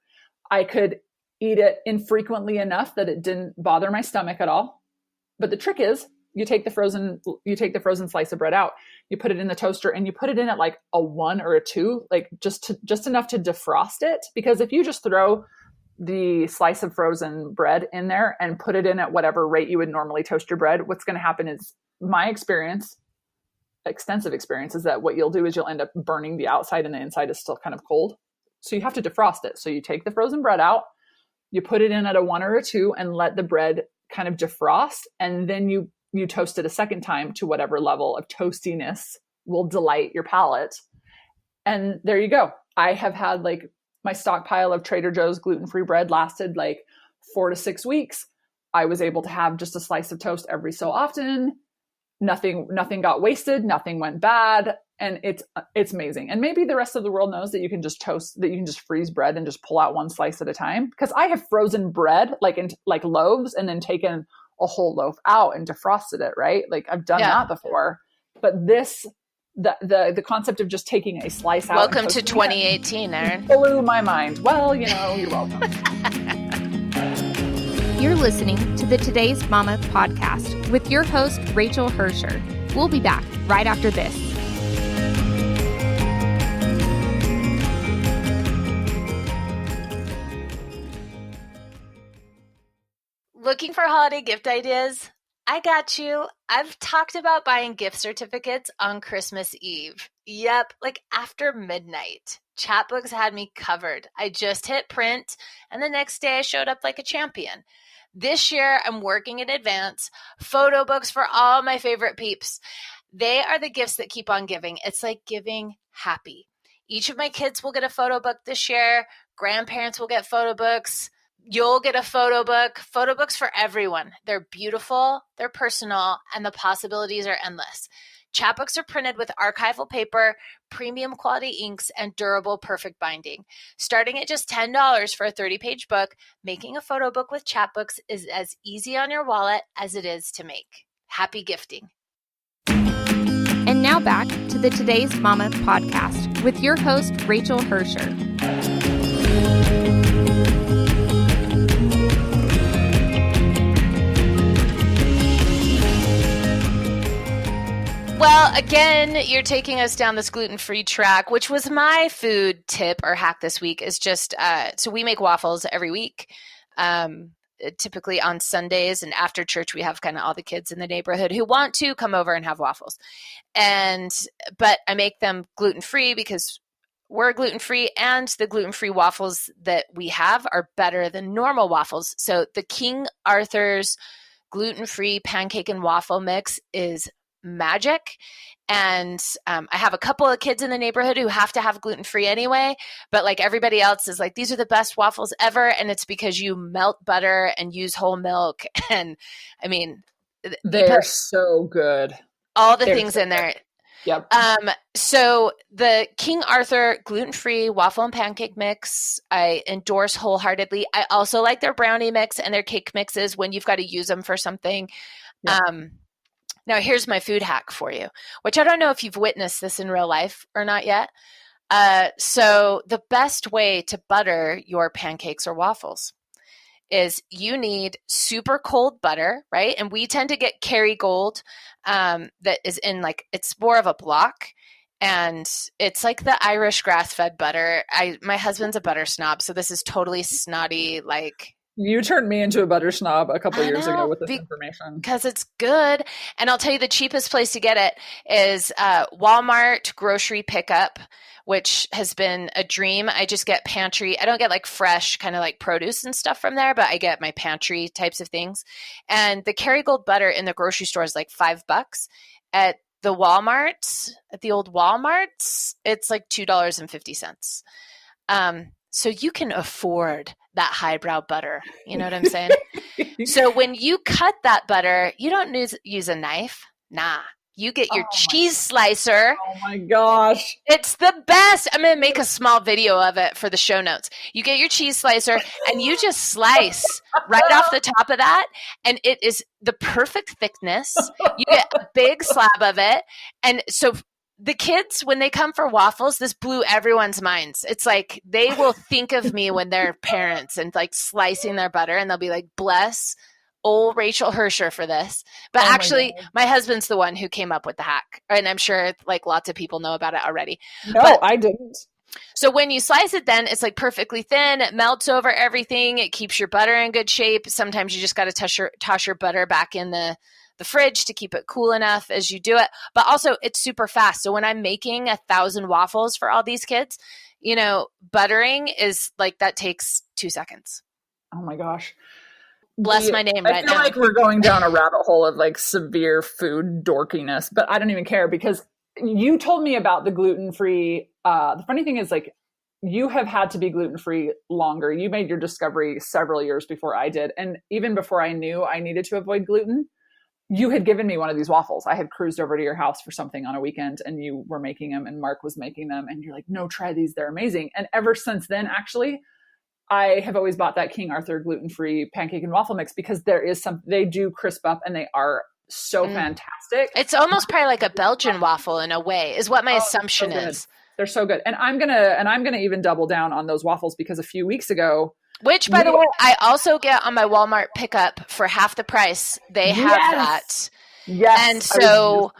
I could eat it infrequently enough that it didn't bother my stomach at all. But the trick is, you take the frozen slice of bread out, you put it in the toaster, and you put it in at like a 1 or a 2, like just enough to defrost it. Because if you just throw the slice of frozen bread in there and put it in at whatever rate you would normally toast your bread, what's going to happen is, my experience, extensive experience, is that what you'll do is you'll end up burning the outside and the inside is still kind of cold. So you have to defrost it. So you take the frozen bread out, you put it in at a 1 or a 2 and let the bread kind of defrost. And then you toast it a second time to whatever level of toastiness will delight your palate. And there you go. I have had like my stockpile of Trader Joe's gluten-free bread lasted like 4 to 6 weeks. I was able to have just a slice of toast every so often. Nothing got wasted. Nothing went bad. And it's amazing. And maybe the rest of the world knows that you can just freeze bread and just pull out one slice at a time. Because I have frozen bread like loaves and then taken a whole loaf out and defrosted it, right? Like, I've done that before. But the concept of just taking a slice out. Welcome to 2018, Erin. Blew my mind. Well, you're welcome. You're listening to the Today's Mama podcast with your host, Rachael Hersher. We'll be back right after this. Looking for holiday gift ideas? I got you. I've talked about buying gift certificates on Christmas Eve. Yep, like after midnight. Chatbooks had me covered. I just hit print, and the next day I showed up like a champion. This year, I'm working in advance. Photo books for all my favorite peeps. They are the gifts that keep on giving. It's like giving happy. Each of my kids will get a photo book this year. Grandparents will get photo books. You'll get a photo book. Photo books for everyone. They're beautiful, they're personal, and the possibilities are endless. Chapbooks are printed with archival paper, premium quality inks, and durable perfect binding. Starting at just $10 for a 30-page book, making a photo book with chapbooks is as easy on your wallet as it is to make. Happy gifting. And now back to the Today's Mama podcast with your host, Rachael Hersher. Well, again, you're taking us down this gluten-free track, which was my food tip or hack this week is just, so we make waffles every week, typically on Sundays, and after church, we have kind of all the kids in the neighborhood who want to come over and have waffles. But I make them gluten-free because we're gluten-free, and the gluten-free waffles that we have are better than normal waffles. So the King Arthur's gluten-free pancake and waffle mix is magic. And I have a couple of kids in the neighborhood who have to have gluten-free anyway, but like everybody else is like, these are the best waffles ever. And it's because you melt butter and use whole milk. And I mean, they're so good. All the things in there. Yep. So the King Arthur gluten-free waffle and pancake mix, I endorse wholeheartedly. I also like their brownie mix and their cake mixes when you've got to use them for something. Yep. Now, here's my food hack for you, which I don't know if you've witnessed this in real life or not yet. So the best way to butter your pancakes or waffles is you need super cold butter, right? And we tend to get Kerrygold that is in like, it's more of a block. And it's like the Irish grass-fed butter. My husband's a butter snob, so this is totally snotty, like... You turned me into a butter snob a couple years ago with this information. Because it's good. And I'll tell you the cheapest place to get it is Walmart grocery pickup, which has been a dream. I just get pantry. I don't get like fresh kind of like produce and stuff from there, but I get my pantry types of things. And the Kerrygold butter in the grocery store is like $5. At the Walmarts, at the old Walmarts, it's like $2.50. So you can afford that highbrow butter. You know what I'm saying? So when you cut that butter, you don't use a knife. Nah. You get your cheese slicer. Oh my gosh. It's the best. I'm going to make a small video of it for the show notes. You get your cheese slicer and you just slice right off the top of that. And it is the perfect thickness. You get a big slab of it. And so the kids, when they come for waffles, this blew everyone's minds. It's like they will think of me when they're parents and like slicing their butter, and they'll be like, bless old Rachael Hersher for this. But actually, my husband's the one who came up with the hack. And I'm sure like lots of people know about it already. No, I didn't. So when you slice it, then it's like perfectly thin. It melts over everything. It keeps your butter in good shape. Sometimes you just got to toss your butter back in the fridge to keep it cool enough as you do it. But also it's super fast. So when I'm making 1,000 waffles for all these kids, you know, buttering is like, that takes 2 seconds. Oh my gosh. Bless my name right now. I feel like we're going down a rabbit hole of like severe food dorkiness, but I don't even care because you told me about the gluten-free. The funny thing is like, you have had to be gluten-free longer. You made your discovery several years before I did. And even before I knew I needed to avoid gluten, you had given me one of these waffles. I had cruised over to your house for something on a weekend and you were making them and Mark was making them. And you're like, no, try these. They're amazing. And ever since then, actually, I have always bought that King Arthur gluten-free pancake and waffle mix because they do crisp up and they are so fantastic. It's almost probably like a Belgian waffle in a way, is what my assumption is. They're so good. And I'm gonna even double down on those waffles because a few weeks ago, Which, by the way, I also get on my Walmart pickup for half the price. They have that. Yes. And so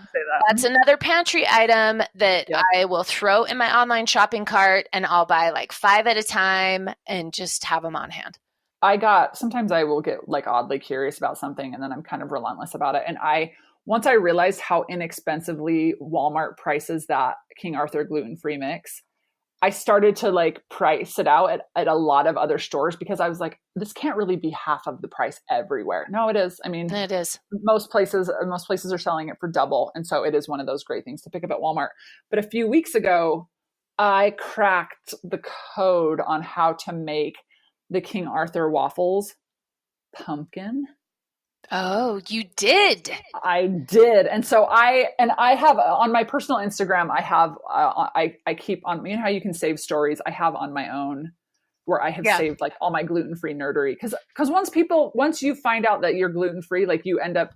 that's another pantry item that I will throw in my online shopping cart, and I'll buy like 5 at a time and just have them on hand. Sometimes I will get like oddly curious about something and then I'm kind of relentless about it. And once I realized how inexpensively Walmart prices that King Arthur gluten-free mix, I started to like price it out at a lot of other stores because I was like, this can't really be half of the price everywhere. No, it is. I mean, it is. Most places are selling it for double. And so it is one of those great things to pick up at Walmart. But a few weeks ago, I cracked the code on how to make the King Arthur waffles pumpkin. Oh, you did. I did. And so I have on my personal Instagram, I keep on, you know how you can save stories. I have on my own where I have saved like all my gluten-free nerdery. Cause once you find out that you're gluten-free, like you end up,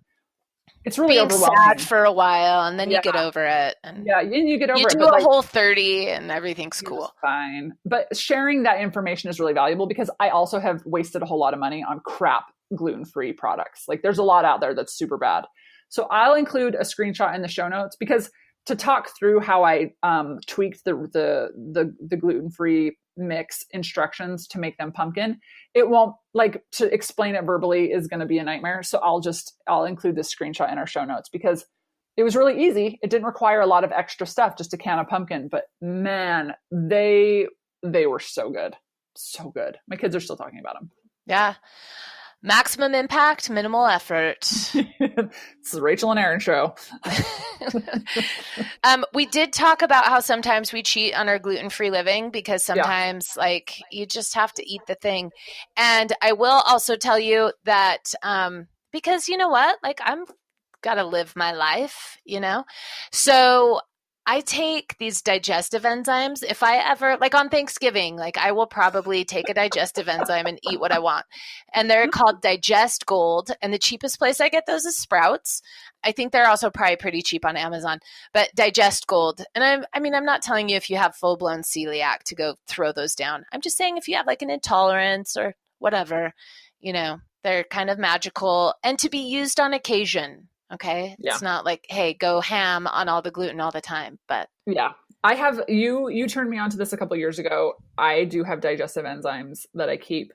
it's really being overwhelming. Sad for a while and then you get over it. And you get over it. You do a whole 30 and everything's cool. Fine. But sharing that information is really valuable because I also have wasted a whole lot of money on crap gluten-free products. Like there's a lot out there that's super bad. So I'll include a screenshot in the show notes because to talk through how I tweaked the gluten-free mix instructions to make them pumpkin, it won't, like, to explain it verbally is going to be a nightmare. So I'll include this screenshot in our show notes because it was really easy. It didn't require a lot of extra stuff, just a can of pumpkin, but man, they were so good. So good. My kids are still talking about them. Yeah. Maximum impact, minimal effort. It's the Rachael and Erin show. We did talk about how sometimes we cheat on our gluten-free living because sometimes like you just have to eat the thing. And I will also tell you that because you know what, like I'm got to live my life, you know? So I take these digestive enzymes. If I ever, like on Thanksgiving, like I will probably take a digestive enzyme and eat what I want. And they're called Digest Gold. And the cheapest place I get those is Sprouts. I think they're also probably pretty cheap on Amazon, but Digest Gold. And I'm not telling you if you have full-blown celiac to go throw those down. I'm just saying if you have like an intolerance or whatever, you know, they're kind of magical and to be used on occasion. Okay. Yeah. It's not like, hey, go ham on all the gluten all the time, but yeah, I have, you turned me on to this a couple of years ago. I do have digestive enzymes that I keep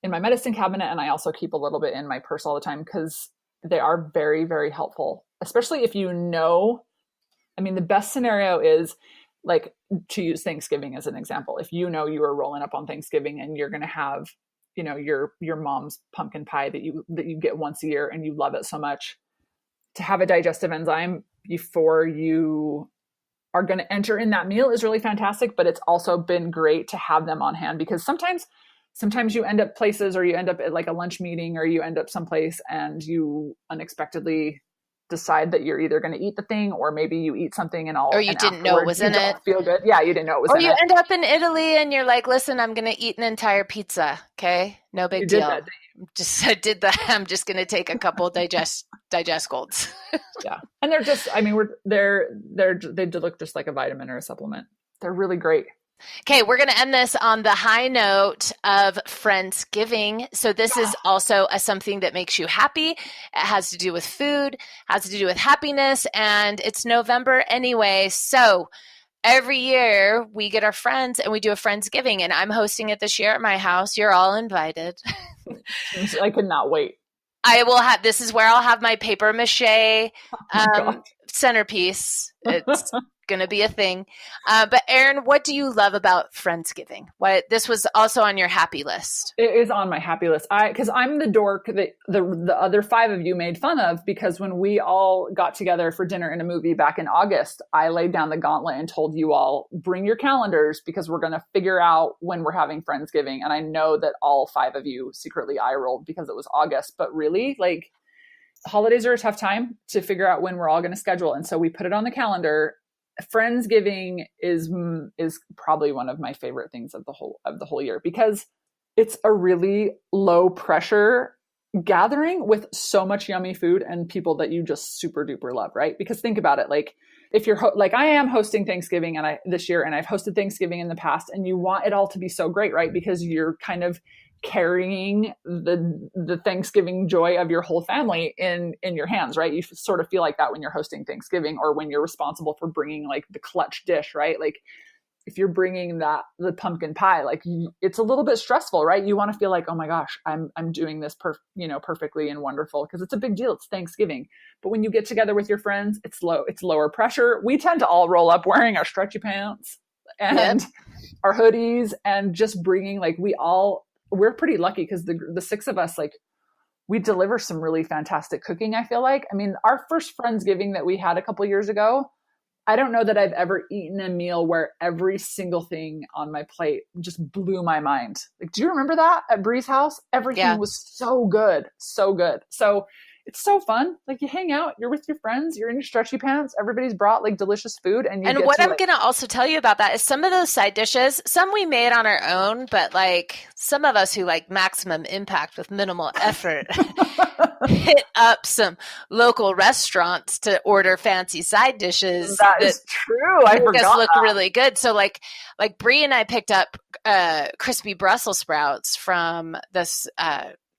in my medicine cabinet. And I also keep a little bit in my purse all the time because they are very, very helpful, especially if you know, I mean, the best scenario is like to use Thanksgiving as an example. If you know you are rolling up on Thanksgiving and you're going to have, you know, your mom's pumpkin pie that you get once a year and you love it so much, to have a digestive enzyme before you are going to enter in that meal is really fantastic, but it's also been great to have them on hand because sometimes you end up places or you end up at like a lunch meeting or you end up someplace and you unexpectedly decide that you're either going to eat the thing or maybe you eat something or you didn't know it was in it. Feel good. Yeah, you didn't know it was in it. Or you end up in Italy and you're like, listen, I'm going to eat an entire pizza. Okay. No big deal. I did that. I'm just going to take a couple digest golds. Yeah. And they're just, I mean, they look just like a vitamin or a supplement. They're really great. Okay, we're going to end this on the high note of Friendsgiving. So this is also something that makes you happy. It has to do with food, has to do with happiness, and it's November anyway. So every year we get our friends and we do a Friendsgiving, and I'm hosting it this year at my house. You're all invited. I could not wait. This is where I'll have my paper mache centerpiece. It's going to be a thing. But Erin, what do you love about Friendsgiving? This was also on your happy list. It is on my happy list. Because I'm the dork that the other 5 of you made fun of, because when we all got together for dinner and a movie back in August, I laid down the gauntlet and told you all, bring your calendars because we're going to figure out when we're having Friendsgiving. And I know that all 5 of you secretly eye rolled because it was August, but really, like, holidays are a tough time to figure out when we're all going to schedule. And so we put it on the calendar. Friendsgiving is probably one of my favorite things of the whole year because it's a really low pressure gathering with so much yummy food and people that you just super duper love, right? Because think about it, like if you're like I am hosting Thanksgiving this year, and I've hosted Thanksgiving in the past, and you want it all to be so great, right? Because you're kind of carrying the Thanksgiving joy of your whole family in your hands, right? You sort of feel like that when you're hosting Thanksgiving, or when you're responsible for bringing like the clutch dish, right? Like if you're bringing the pumpkin pie, like it's a little bit stressful, right? You want to feel like, oh my gosh, I'm doing this perfectly and wonderful, because it's a big deal. It's Thanksgiving. But when you get together with your friends, it's lower pressure. We tend to all roll up wearing our stretchy pants and our hoodies, and just bringing, like, we're pretty lucky because the six of us, like, we deliver some really fantastic cooking, I feel like. I mean, our first Friendsgiving that we had a couple years ago, I don't know that I've ever eaten a meal where every single thing on my plate just blew my mind. Like, do you remember that at Bree's house? Everything was so good, so good. So it's so fun. Like, you hang out, you're with your friends, you're in your stretchy pants, everybody's brought like delicious food. And what I'm going to also tell you about that is some of those side dishes, some we made on our own, but like some of us who like maximum impact with minimal effort hit up some local restaurants to order fancy side dishes. That is true. I forgot just look that. really good. So like Bree and I picked up crispy Brussels sprouts from this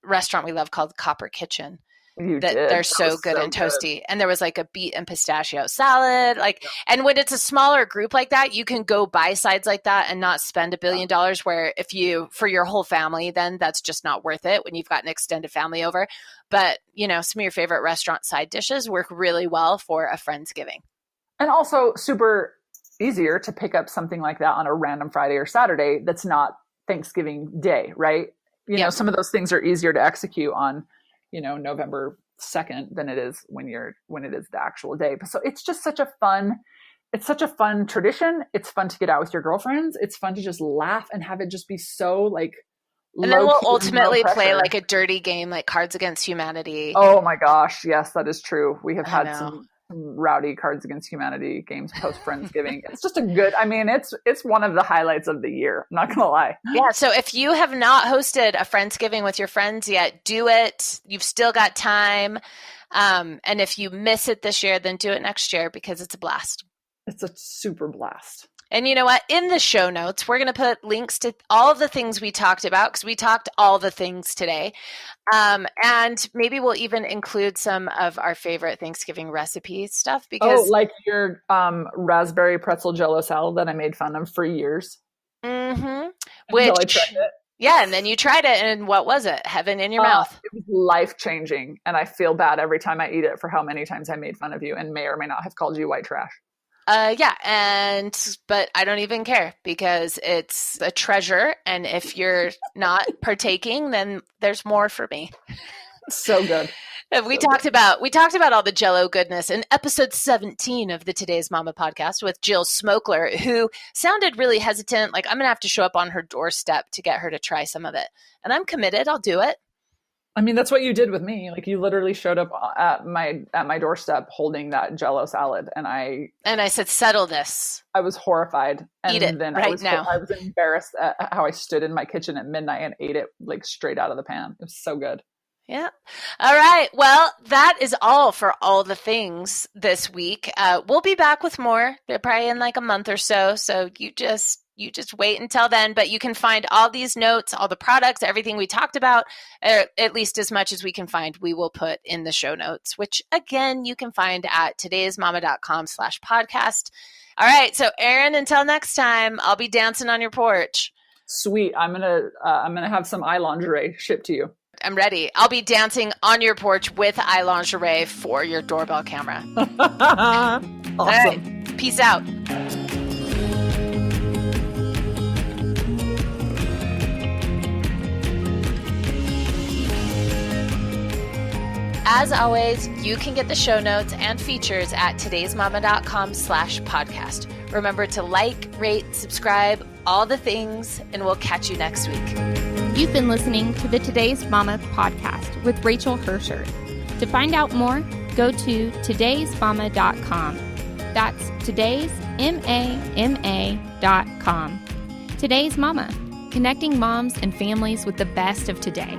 restaurant we love called Copper Kitchen. They're so good and toasty. And there was like a beet and pistachio salad. And when it's a smaller group like that, you can go buy sides like that and not spend $1 billion, where for your whole family, then that's just not worth it when you've got an extended family over. But, some of your favorite restaurant side dishes work really well for a Friendsgiving. And also super easier to pick up something like that on a random Friday or Saturday that's not Thanksgiving Day, right? Some of those things are easier to execute on November 2nd than it is when it is the actual day. So it's just such a fun tradition. It's fun to get out with your girlfriends. It's fun to just laugh and have it just be so like, and then we'll ultimately play like a dirty game, like Cards Against Humanity. Oh my gosh. Yes, that is true. We have had some rowdy Cards Against Humanity games post Friendsgiving. It's just it's one of the highlights of the year. I'm not gonna lie. Yeah. So if you have not hosted a Friendsgiving with your friends yet, do it. You've still got time. And if you miss it this year, then do it next year, because it's a blast. It's a super blast. And you know what? In the show notes, we're going to put links to all of the things we talked about, because we talked all the things today. And maybe we'll even include some of our favorite Thanksgiving recipe stuff. Because like your raspberry pretzel jello salad that I made fun of for years. Mm-hmm. Until I tried it. Yeah, and then you tried it, and what was it? Heaven in your mouth. It was life-changing, and I feel bad every time I eat it for how many times I made fun of you and may or may not have called you white trash. But I don't even care, because it's a treasure. And if you're not partaking, then there's more for me. So good. We talked about all the Jell-O goodness in episode 17 of the Today's Mama podcast with Jill Smokler, who sounded really hesitant. Like, I'm going to have to show up on her doorstep to get her to try some of it. And I'm committed. I'll do it. I mean, that's what you did with me. Like, you literally showed up at my doorstep holding that Jell-O salad, and I said, "Settle this." I was horrified, and eat it then now. I was embarrassed at how I stood in my kitchen at midnight and ate it like straight out of the pan. It was so good. Yeah. All right. Well, that is all for all the things this week. We'll be back with more. They're probably in like a month or so. So you just wait until then. But you can find all these notes, all the products, everything we talked about, at least as much as we can find, we will put in the show notes, which again, you can find at todaysmama.com/podcast. All right. So Erin, until next time, I'll be dancing on your porch. Sweet. I'm going to have some eye lingerie shipped to you. I'm ready. I'll be dancing on your porch with eye lingerie for your doorbell camera. Awesome. All right. Peace out. As always, you can get the show notes and features at todaysmama.com/podcast. Remember to like, rate, subscribe, all the things, and we'll catch you next week. You've been listening to the Today's Mama podcast with Rachael Hersher. To find out more, go to todaysmama.com. That's todaysmama.com. Today's Mama, connecting moms and families with the best of today.